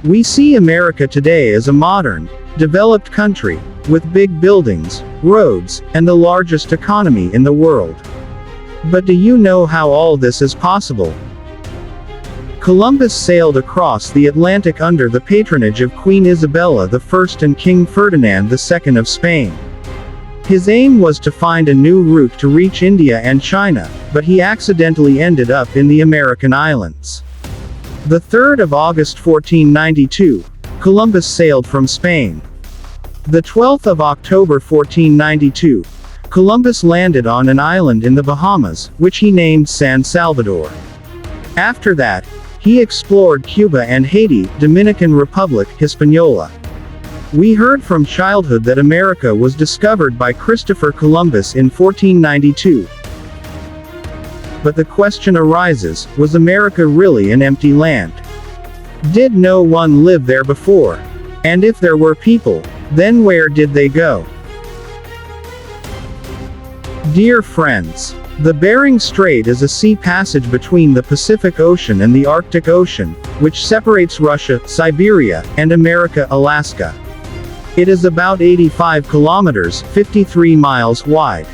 We see America today as a modern, developed country, with big buildings, roads, and the largest economy in the world. But do you know how all this is possible? Columbus sailed across the Atlantic under the patronage of Queen Isabella I and King Ferdinand II of Spain. His aim was to find a new route to reach India and China, but he accidentally ended up in the American islands. The 3rd of August 1492, Columbus sailed from Spain. The 12th of October 1492, Columbus landed on an island in the Bahamas, which he named San Salvador. After that, he explored Cuba and Haiti, Dominican Republic, Hispaniola. We heard from childhood that America was discovered by Christopher Columbus in 1492. But the question arises, was America really an empty land? Did no one live there before? And if there were people, then where did they go? Dear friends, the Bering Strait is a sea passage between the Pacific Ocean and the Arctic Ocean, which separates Russia, Siberia, and America, Alaska. It is about 85 kilometers, 53 miles wide.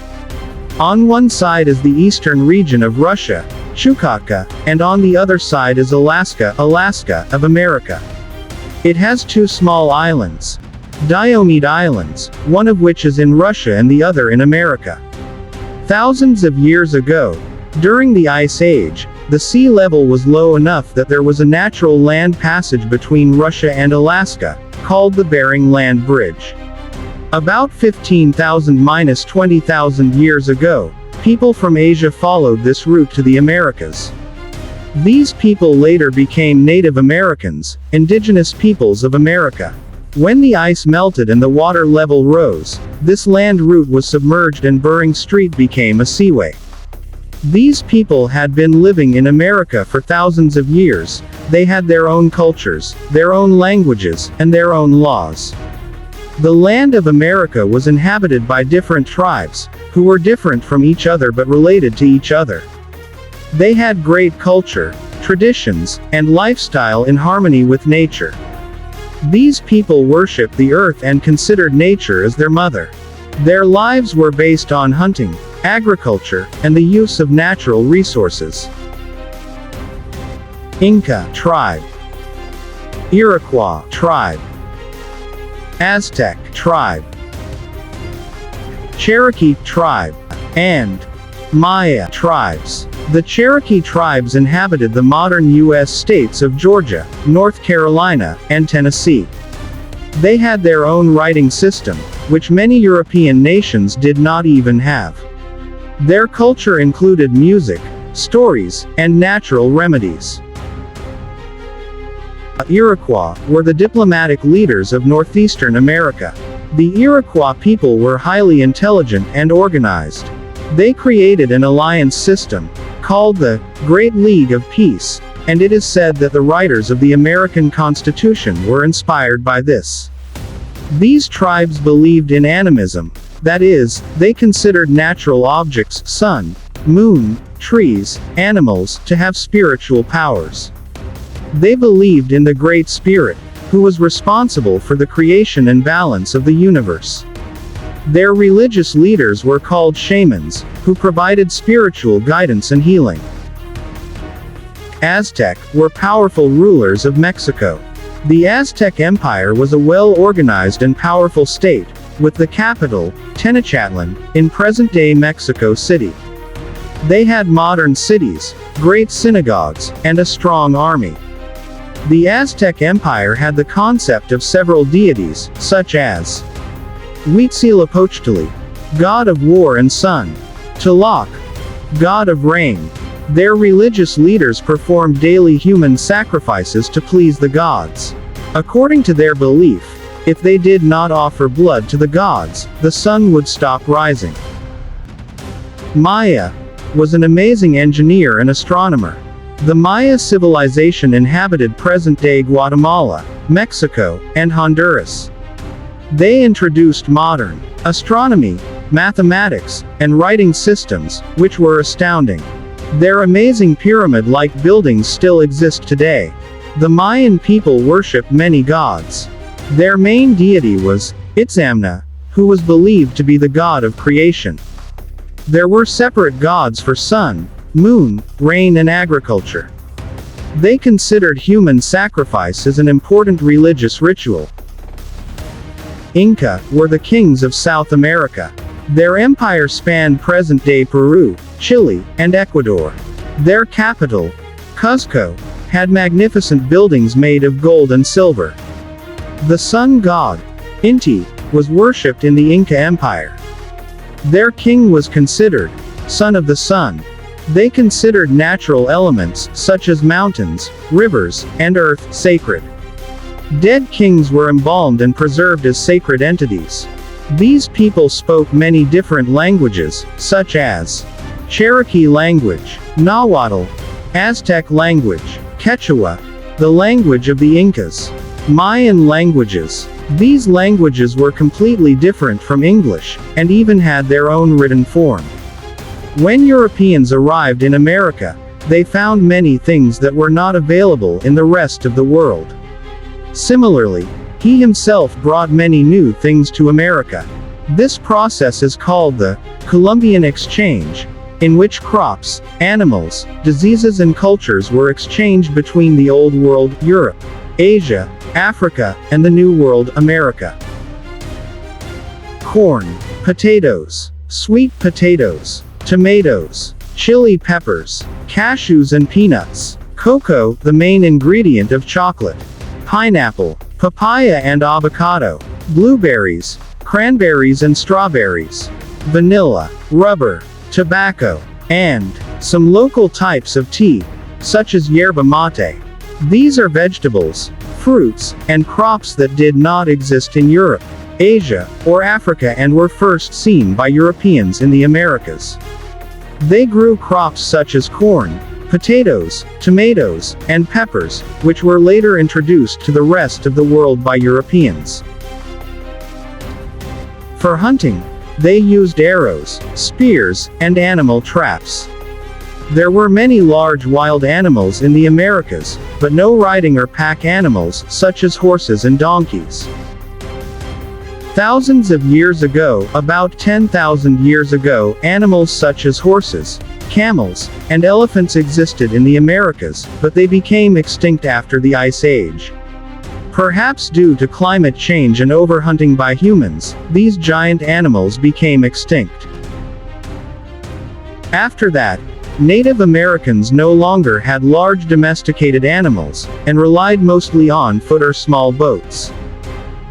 On one side is the eastern region of Russia, Chukotka, and on the other side is Alaska, of America. It has two small islands, Diomede Islands, one of which is in Russia and the other in America. Thousands of years ago, during the Ice Age, the sea level was low enough that there was a natural land passage between Russia and Alaska, called the Bering Land Bridge. About 15,000–20,000 years ago, people from Asia followed this route to the Americas. These people later became Native Americans, indigenous peoples of America. When the ice melted and the water level rose, this land route was submerged and Bering Strait became a seaway. These people had been living in America for thousands of years. They had their own cultures, their own languages, and their own laws. The land of America was inhabited by different tribes, who were different from each other but related to each other. They had great culture, traditions, and lifestyle in harmony with nature. These people worshiped the earth and considered nature as their mother. Their lives were based on hunting, agriculture, and the use of natural resources. Inca tribe, Iroquois tribe, Aztec tribe, Cherokee tribe, and Maya tribes. The Cherokee tribes inhabited the modern U.S. states of Georgia, North Carolina, and Tennessee. They had their own writing system, which many European nations did not even have. Their culture included music, stories, and natural remedies. Iroquois were the diplomatic leaders of northeastern America. The Iroquois people were highly intelligent and organized. They created an alliance system, called the Great League of Peace, and it is said that the writers of the American Constitution were inspired by this. These tribes believed in animism, that is, they considered natural objects, sun, moon, trees, animals, to have spiritual powers. They believed in the Great Spirit, who was responsible for the creation and balance of the universe. Their religious leaders were called shamans, who provided spiritual guidance and healing. Aztec were powerful rulers of Mexico. The Aztec Empire was a well-organized and powerful state, with the capital, Tenochtitlan, in present-day Mexico City. They had modern cities, great synagogues, and a strong army. The Aztec Empire had the concept of several deities, such as Huitzilopochtli, god of war and sun, Tlaloc, god of rain. Their religious leaders performed daily human sacrifices to please the gods. According to their belief, if they did not offer blood to the gods, the sun would stop rising. Maya was an amazing engineer and astronomer. The Maya civilization inhabited present-day Guatemala, Mexico, and Honduras. They introduced modern astronomy, mathematics, and writing systems, which were astounding. Their amazing pyramid-like buildings still exist today. The Mayan people worshipped many gods. Their main deity was Itzamna, who was believed to be the god of creation. There were separate gods for sun, moon, rain and agriculture. They considered human sacrifice as an important religious ritual. Inca were the kings of South America. Their empire spanned present-day Peru, Chile, and Ecuador. Their capital, Cuzco, had magnificent buildings made of gold and silver. The sun god, Inti, was worshipped in the Inca Empire. Their king was considered son of the sun. They considered natural elements, such as mountains, rivers, and earth, sacred. Dead kings were embalmed and preserved as sacred entities. These people spoke many different languages, such as Cherokee language, Nahuatl, Aztec language, Quechua, the language of the Incas, Mayan languages. These languages were completely different from English, and even had their own written form. When Europeans arrived in America, they found many things that were not available in the rest of the world. Similarly, he himself brought many new things to America. This process is called the Columbian Exchange, in which crops, animals, diseases and cultures were exchanged between the Old World, Europe, Asia, Africa, and the New World, America. Corn, potatoes, sweet potatoes, tomatoes, chili peppers, cashews and peanuts, cocoa, the main ingredient of chocolate, pineapple, papaya and avocado, blueberries, cranberries and strawberries, vanilla, rubber, tobacco, and some local types of tea, such as yerba mate. These are vegetables, fruits, and crops that did not exist in Europe, Asia, or Africa and were first seen by Europeans in the Americas. They grew crops such as corn, potatoes, tomatoes, and peppers, which were later introduced to the rest of the world by Europeans. For hunting, they used arrows, spears, and animal traps. There were many large wild animals in the Americas, but no riding or pack animals, such as horses and donkeys. Thousands of years ago, about 10,000 years ago, animals such as horses, camels, and elephants existed in the Americas, but they became extinct after the Ice Age. Perhaps due to climate change and overhunting by humans, these giant animals became extinct. After that, Native Americans no longer had large domesticated animals, and relied mostly on foot or small boats.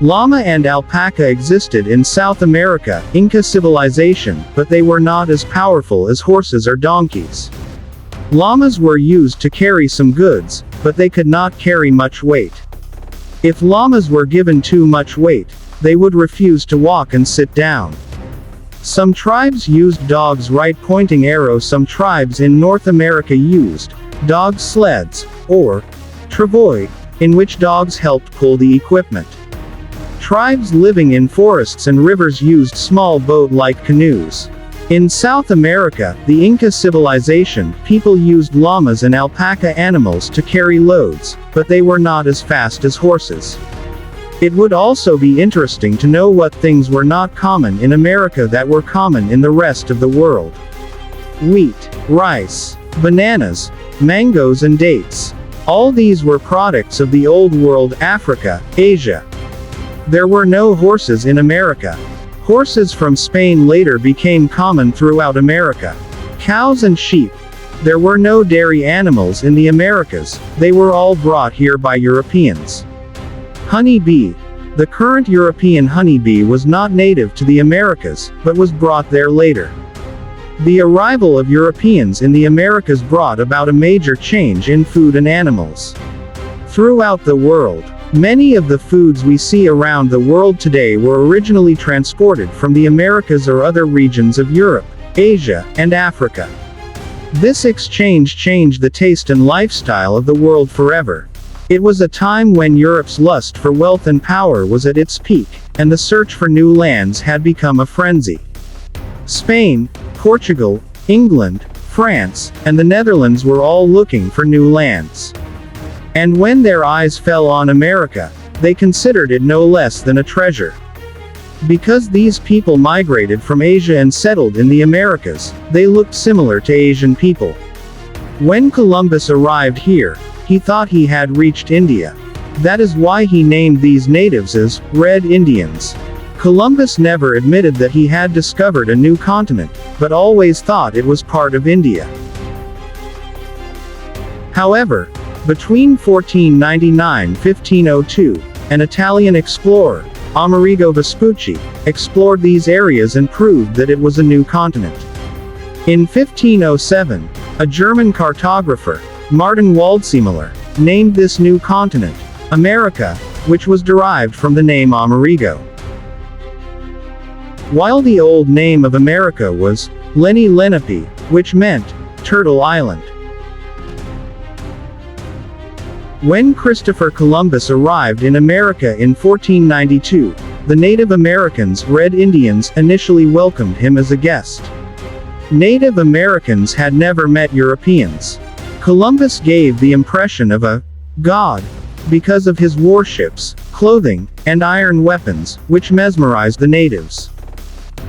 Llama and alpaca existed in South America, Inca civilization, but they were not as powerful as horses or donkeys. Llamas were used to carry some goods, but they could not carry much weight. If llamas were given too much weight, they would refuse to walk and sit down. Some tribes used dogs right-pointing arrows. Some tribes in North America used dog sleds, or travois, in which dogs helped pull the equipment. Tribes living in forests and rivers used small boat-like canoes. In South America, the Inca civilization, people used llamas and alpaca animals to carry loads, but they were not as fast as horses. It would also be interesting to know what things were not common in America that were common in the rest of the world. Wheat, rice, bananas, mangoes and dates. All these were products of the Old World, Africa, Asia. There were no horses in America. Horses from Spain later became common throughout America. Cows and sheep. There were no dairy animals in the Americas, they were all brought here by Europeans. Honey bee. The current European honeybee was not native to the Americas, but was brought there later. The arrival of Europeans in the Americas brought about a major change in food and animals. Throughout the world, many of the foods we see around the world today were originally transported from the Americas or other regions of Europe, Asia, and Africa. This exchange changed the taste and lifestyle of the world forever. It was a time when Europe's lust for wealth and power was at its peak, and the search for new lands had become a frenzy. Spain, Portugal, England, France, and the Netherlands were all looking for new lands. And when their eyes fell on America, they considered it no less than a treasure. Because these people migrated from Asia and settled in the Americas, they looked similar to Asian people. When Columbus arrived here, he thought he had reached India. That is why he named these natives as Red Indians. Columbus never admitted that he had discovered a new continent, but always thought it was part of India. However, between 1499 and 1502, an Italian explorer, Amerigo Vespucci, explored these areas and proved that it was a new continent. In 1507, a German cartographer, Martin Waldseemüller, named this new continent America, which was derived from the name Amerigo. While the old name of America was Lenni Lenape, which meant Turtle Island. When Christopher Columbus arrived in America in 1492, the Native Americans, Red Indians, initially welcomed him as a guest. Native Americans had never met Europeans. Columbus gave the impression of a god because of his warships, clothing, and iron weapons, which mesmerized the natives.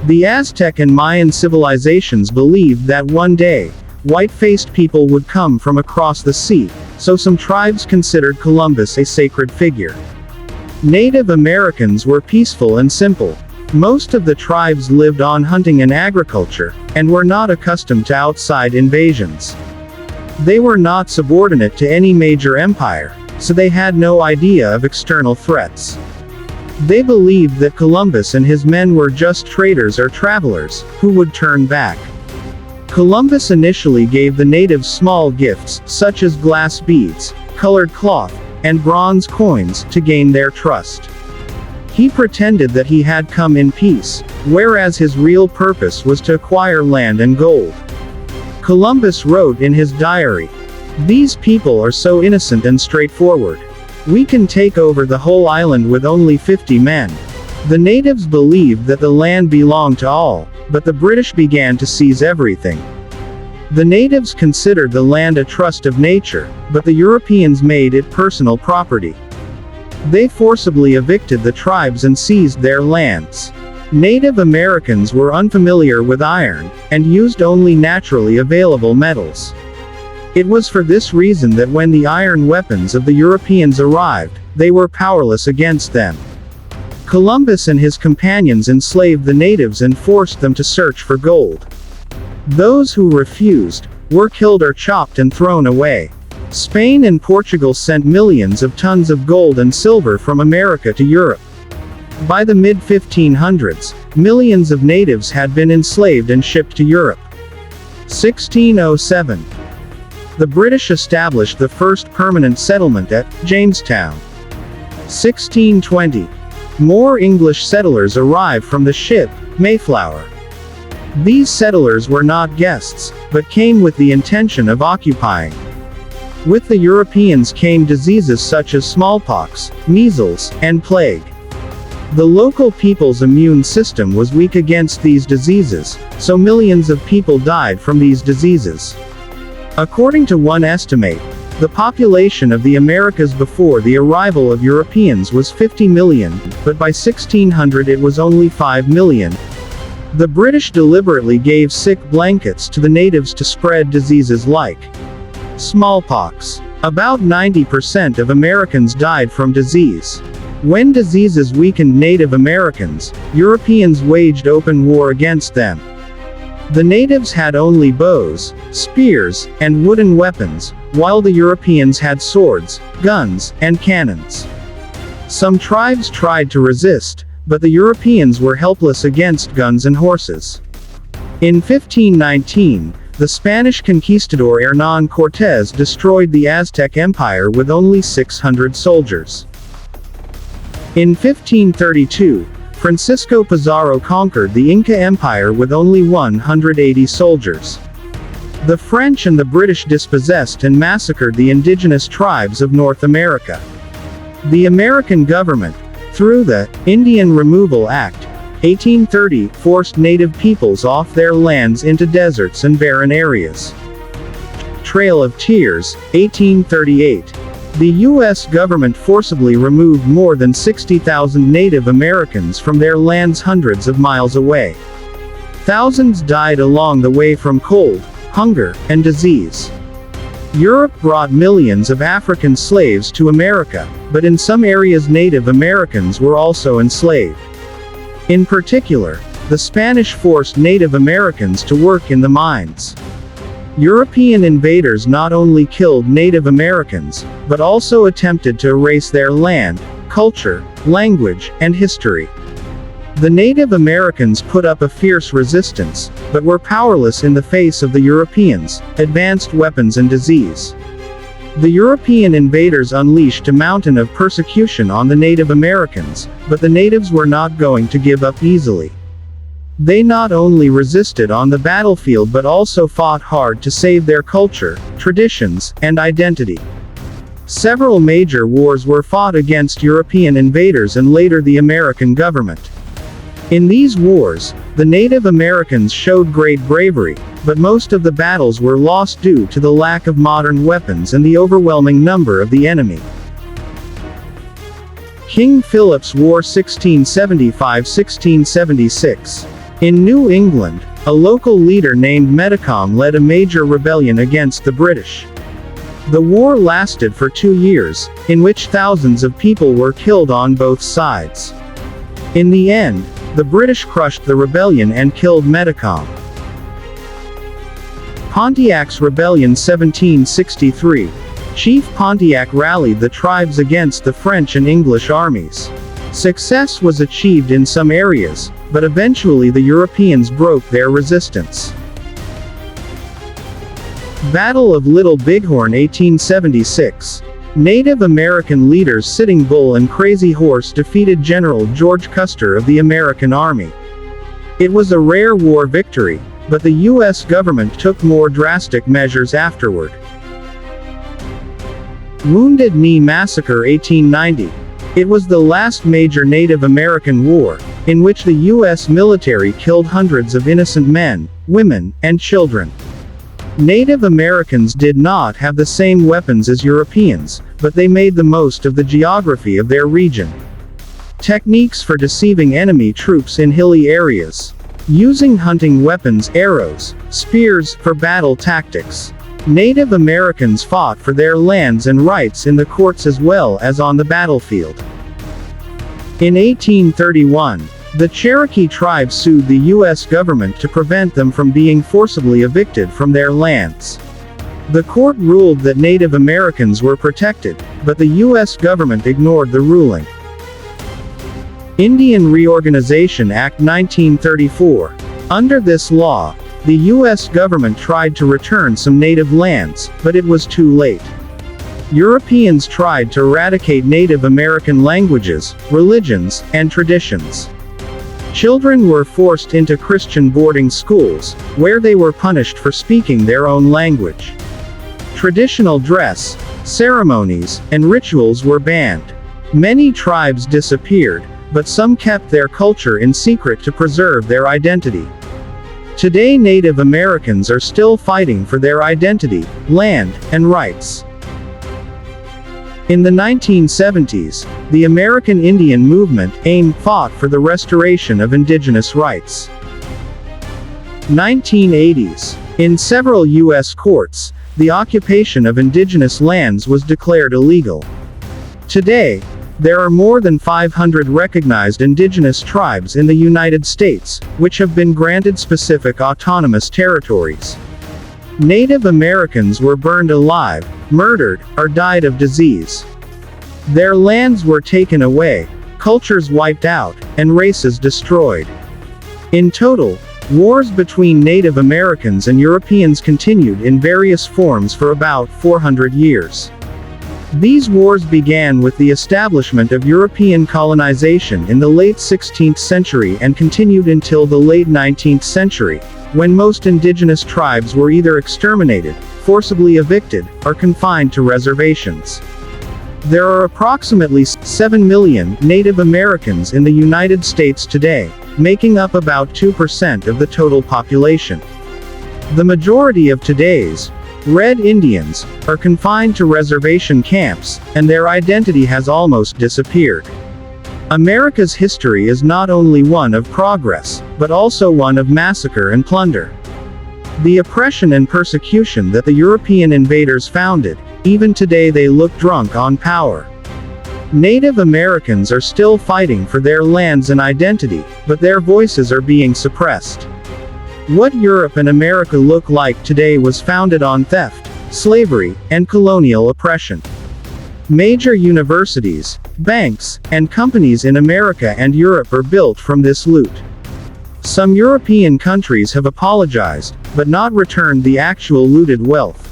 The Aztec and Mayan civilizations believed that one day, white-faced people would come from across the sea, so some tribes considered Columbus a sacred figure. Native Americans were peaceful and simple. Most of the tribes lived on hunting and agriculture, and were not accustomed to outside invasions. They were not subordinate to any major empire, so they had no idea of external threats. They believed that Columbus and his men were just traders or travelers, who would turn back. Columbus initially gave the natives small gifts, such as glass beads, colored cloth, and bronze coins, to gain their trust. He pretended that he had come in peace, whereas his real purpose was to acquire land and gold. Columbus wrote in his diary, "These people are so innocent and straightforward. We can take over the whole island with only 50 men." The natives believed that the land belonged to all, but the British began to seize everything. The natives considered the land a trust of nature, but the Europeans made it personal property. They forcibly evicted the tribes and seized their lands. Native Americans were unfamiliar with iron, and used only naturally available metals. It was for this reason that when the iron weapons of the Europeans arrived, they were powerless against them. Columbus and his companions enslaved the natives and forced them to search for gold. Those who refused were killed or chopped and thrown away. Spain and Portugal sent millions of tons of gold and silver from America to Europe. By the mid-1500s, millions of natives had been enslaved and shipped to Europe. 1607. The British established the first permanent settlement at Jamestown. 1620. More English settlers arrived from the ship Mayflower. These settlers were not guests, but came with the intention of occupying. With the Europeans came diseases such as smallpox, measles, and plague. The local people's immune system was weak against these diseases, so millions of people died from these diseases. According to one estimate, the population of the Americas before the arrival of Europeans was 50 million, but by 1600 it was only 5 million. The British deliberately gave sick blankets to the natives to spread diseases like smallpox. About 90% of Americans died from disease. When diseases weakened Native Americans, Europeans waged open war against them. The natives had only bows, spears, and wooden weapons, while the Europeans had swords, guns, and cannons. Some tribes tried to resist, but the Europeans were helpless against guns and horses. In 1519, the Spanish conquistador Hernán Cortés destroyed the Aztec Empire with only 600 soldiers. In 1532, Francisco Pizarro conquered the Inca Empire with only 180 soldiers. The French and the British dispossessed and massacred the indigenous tribes of North America. The American government, through the Indian Removal Act, 1830, forced native peoples off their lands into deserts and barren areas. Trail of Tears, 1838. The U.S. government forcibly removed more than 60,000 Native Americans from their lands hundreds of miles away. Thousands died along the way from cold, hunger, and disease. Europe brought millions of African slaves to America, but in some areas Native Americans were also enslaved. In particular, the Spanish forced Native Americans to work in the mines. European invaders not only killed Native Americans, but also attempted to erase their land, culture, language, and history. The Native Americans put up a fierce resistance, but were powerless in the face of the Europeans, advanced weapons and disease. The European invaders unleashed a mountain of persecution on the Native Americans, but the natives were not going to give up easily. They not only resisted on the battlefield but also fought hard to save their culture, traditions, and identity. Several major wars were fought against European invaders and later the American government. In these wars, the Native Americans showed great bravery, but most of the battles were lost due to the lack of modern weapons and the overwhelming number of the enemy. King Philip's War 1675–1676. In New England, a local leader named Metacom led a major rebellion against the British. The war lasted for 2 years, in which thousands of people were killed on both sides. In the end, the British crushed the rebellion and killed Metacom. Pontiac's Rebellion 1763. Chief Pontiac rallied the tribes against the French and English armies. Success was achieved in some areas, but eventually the Europeans broke their resistance. Battle of Little Bighorn 1876. Native American leaders Sitting Bull and Crazy Horse defeated General George Custer of the American Army. It was a rare war victory, but the U.S. government took more drastic measures afterward. Wounded Knee Massacre 1890. It was the last major Native American war, in which the U.S. military killed hundreds of innocent men, women, and children. Native Americans did not have the same weapons as Europeans, but they made the most of the geography of their region. Techniques for deceiving enemy troops in hilly areas. Using hunting weapons, arrows, spears, for battle tactics. Native Americans fought for their lands and rights in the courts as well as on the battlefield. In 1831, the Cherokee tribe sued the U.S. government to prevent them from being forcibly evicted from their lands. The court ruled that Native Americans were protected, but the U.S. government ignored the ruling. Indian Reorganization Act 1934. Under this law, the U.S. government tried to return some native lands, but it was too late. Europeans tried to eradicate Native American languages, religions, and traditions. Children were forced into Christian boarding schools, where they were punished for speaking their own language. Traditional dress, ceremonies, and rituals were banned. Many tribes disappeared, but some kept their culture in secret to preserve their identity. Today Native Americans are still fighting for their identity, land, and rights. In the 1970s, the American Indian movement, AIM, fought for the restoration of indigenous rights. 1980s. In several U.S. courts, the occupation of indigenous lands was declared illegal. Today, there are more than 500 recognized indigenous tribes in the United States, which have been granted specific autonomous territories. Native Americans were burned alive, murdered, or died of disease. Their lands were taken away, cultures wiped out, and races destroyed. In total, wars between Native Americans and Europeans continued in various forms for about 400 years. These wars began with the establishment of European colonization in the late 16th century and continued until the late 19th century, when most indigenous tribes were either exterminated, forcibly evicted, or confined to reservations. There are approximately 7 million Native Americans in the United States today, making up about 2% of the total population. The majority of today's Red Indians are confined to reservation camps, and their identity has almost disappeared. America's history is not only one of progress, but also one of massacre and plunder. The oppression and persecution that the European invaders founded, even today they look drunk on power. Native Americans are still fighting for their lands and identity, but their voices are being suppressed. What Europe and America look like today was founded on theft, slavery, and colonial oppression. Major universities, banks, and companies in America and Europe are built from this loot. Some European countries have apologized, but not returned the actual looted wealth.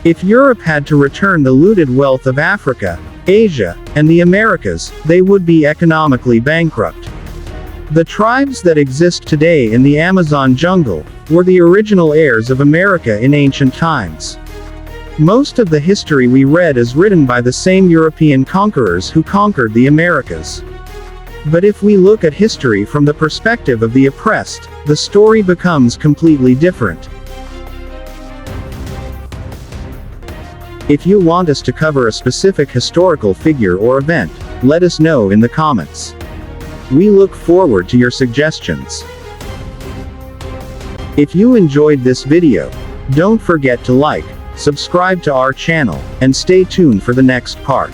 If Europe had to return the looted wealth of Africa, Asia, and the Americas, they would be economically bankrupt. The tribes that exist today in the Amazon jungle were the original heirs of America in ancient times. Most of the history we read is written by the same European conquerors who conquered the Americas. But if we look at history from the perspective of the oppressed, the story becomes completely different. If you want us to cover a specific historical figure or event, let us know in the comments. We look forward to your suggestions. If you enjoyed this video, don't forget to like, subscribe to our channel, and stay tuned for the next part.